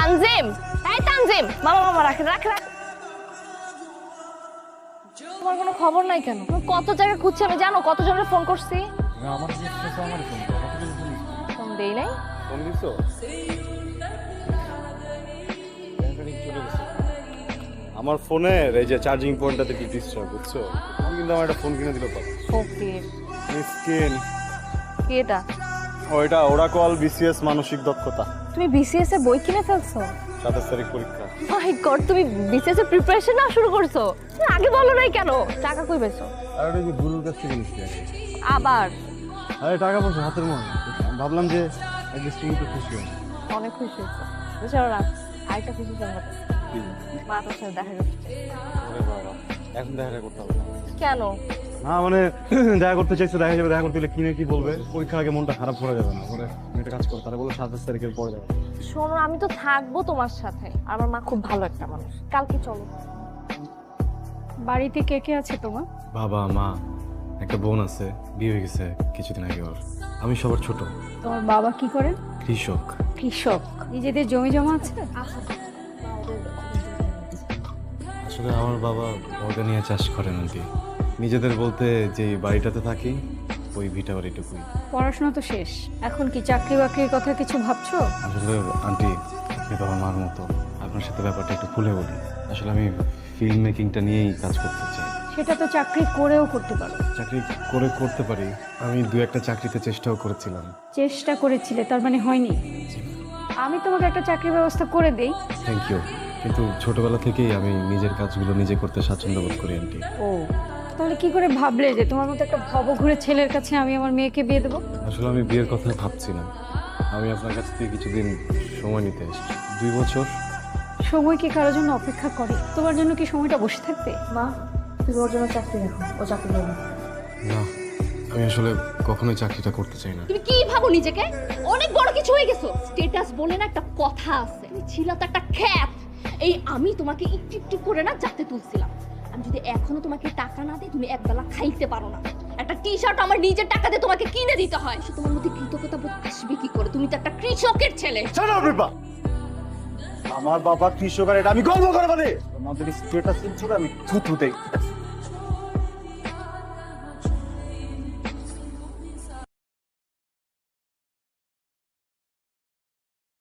তানজিম, এই তানজিম, মামা মামা রাখ রাখ রাখ। তোমার কোনো খবর নাই কেন? তুমি কত জায়গায় খুঁজছি আমি, জানো কত জনের ফোন করছি? আমার আমার ফোন দেই নাই। ফোন দিছো? আমার ফোনের এই যে চার্জিং পয়েন্টটাতে কি ডিস্টার্ব বুঝছো? তুমি কিন্তু আমার একটা ফোন কিনে দিলে পারো। ওকে, মিসকিন। কি এটা? ওইটা ওরাকল বিসিএস মানসিক দক্ষতা। তুমি বিসিএস এর বই কিনে ফেলছো? 27 তারিখ পরীক্ষা। মাই গড, তুমি বিসিএস এর প্রিপারেশন না শুরু করছো? তুমি আগে বলো নাই কেন? টাকা কই পেছো? আর ওটা কি গুরুর কাছ থেকে নিচ্ছি? আবার আরে টাকা পয়সা হাতের মধ্যে। ভাবলাম যে একটু তুমি তো খুশি হবে। অনেক খুশি হয়েছে। চলো রাখ, আরেকটা খুশি সংবাদ আছে। মা তোর সাথে দেখা করতে চাই। ওরে বাবা, এখন দেখা করতে হবে না। কেন? না মানে দেখা করতে চাইছে, দেখা যাবে, দেখা করতে গেলে কিনে কি বলবে? পরীক্ষার আগে মনটা খারাপ করে যাবে না? পরে তুমি একটা কাজ করো, তারা বলো 27 তারিখের পরে যাবে। শোনো, আমি তো থাকবো তোমার সাথে। আর আমার মা খুব ভালো একটা মানুষ। কালকে চলো। বাড়িতে কে কে আছে তোমার? বাবা মা, একটা বোন আছে, বিয়ে হয়ে গেছে কিছুদিন আগে ওর। আমি সবার ছোট। তোমার বাবা কি করেন? কৃষক। কৃষক। নিজেদের জমি জমা আছে? আসলে আমার বাবা অর্গানিয়া চাষ করেন আন্টি। নিজেদের বলতে যে বাড়িটাতে থাকি ওই ভিটা বাড়িটুকুই। পড়াশোনা তো শেষ, এখন কি চাকরি বাকরির কথা কিছু ভাবছো? আসলে আন্টি, আপনি তো আমার মার মতো, আপনার সাথে ব্যাপারটা একটু খুলে বলি। আসলে আমি ফিল্ম মেকিংটা নিয়েই কাজ করতে চাই। সেটা তো চাকরি করেও করতে পারো। চাকরি করে করতে পারি, আমি দু একটা চাকরিতে চেষ্টাও করেছিলাম। চেষ্টা করেছিলে, তার মানে হয়নি? আমি তোমাকে একটা চাকরির ব্যবস্থা করে দেই। থ্যাংক ইউ, কিন্তু ছোটবেলা থেকেই আমি নিজের কাজগুলো নিজে করতে স্বাচ্ছন্দ্য বোধ করি আন্টি। ও, তাহলে কি করে ভাবলে যে তোমার মতো একটা ভবঘুরে ছেলের কাছে আমি আমার মেয়েকে বিয়ে দেবো? আসলে আমি বিয়ের কথা ভাবছি না, আমি আপনার কাছ থেকে কিছুদিন সময় নিতে এসেছি। 2 বছর। সময় কি কারোর জন্য অপেক্ষা করে? তোমার জন্য কি সময়টা বসে থাকবে? মা, তুমি ওর জন্য চাকরি দেখো, ও চাকরি করবে। না, আমি আসলে কখনোই চাকরিটা করতে চাই না। তুমি কি ভাবো নিজেকে? অনেক বড় কিছু হয়ে গেছো। স্ট্যাটাস বলে না একটা কথা আছে, তুমি ছিল তো একটা খ্যাত। এই আমি তোমাকে একটু একটু করে না যাতে তুলছিলাম। আমি যদি এখনো তোমাকে টাকা না দিই, তুমি একবেলা খাইতে পারো না। একটা টি শার্ট আমার নিজের টাকা দিয়ে তোমাকে কিনে দিতে হয়। সে তোমার মধ্যে কৃতজ্ঞতা বোধ আসবে কি করে? তুমি তো একটা কৃষকের ছেলে। আমার বাবা কৃষক, আর এটা আমি গর্ব করে বলি। তোমাদের স্টেটাস আমি থুথু দেই।